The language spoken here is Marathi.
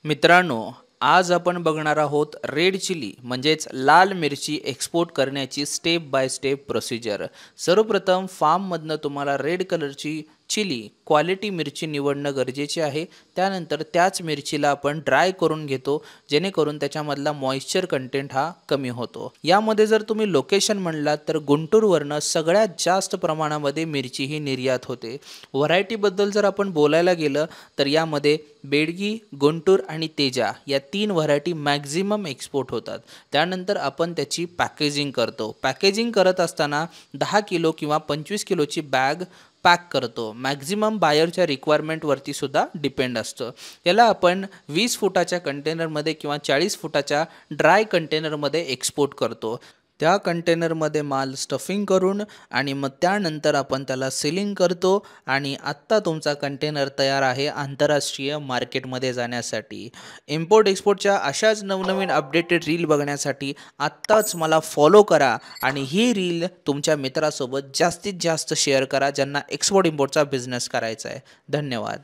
मित्रांनो, आज आपण बघणार आहोत रेड चिली म्हणजेच लाल मिरची एक्सपोर्ट करण्याची स्टेप बाय स्टेप प्रोसिजर। सर्वप्रथम फार्ममधनं तुम्हाला रेड कलरची चिली क्वालिटी मिरची निवडणं गरजेचे आहे। त्यानंतर त्याच मिरचीला आपण ड्राय करून घेतो, जेणेकरून त्याच्यामधला मॉइश्चर कंटेंट हा कमी होतो। यामध्ये जर तुम्ही लोकेशन म्हणलात तर गुंटूरवरनं सगळ्यात जास्त प्रमाणामध्ये मिरची ही निर्यात होते। व्हरायटीबद्दल जर आपण बोलायला गेलं तर यामध्ये बेडगी, गुंटूर आणि तेजा या 3 व्हरायटी मॅक्झिमम एक्सपोर्ट होतात। त्यानंतर आपण त्याची पॅकेजिंग करतो। पॅकेजिंग करत असताना 10 किलो किंवा 25 किलोची बॅग पॅक करतो। मॅक्झिमम बायरच्या रिक्वायरमेंटवरती सुद्धा डिपेंड असतं। याला आपण 20 फुटाच्या कंटेनरमध्ये किंवा 40 फुटाच्या ड्राय कंटेनरमध्ये एक्सपोर्ट करतो। त्या कंटेनरमध्ये माल स्टफिंग करून आणि मग त्यानंतर आपण त्याला सीलिंग करतो आणि आत्ता तुमचा कंटेनर तयार आहे आंतरराष्ट्रीय मार्केटमध्ये जाण्यासाठी। इम्पोर्ट एक्सपोर्टच्या अशाच नवनवीन अपडेटेड रील बघण्यासाठी आत्ताच मला फॉलो करा आणि ही रील तुमच्या मित्रासोबत जास्तीत जास्त शेअर करा ज्यांना एक्सपोर्ट इम्पोर्टचा बिझनेस करायचा आहे। धन्यवाद।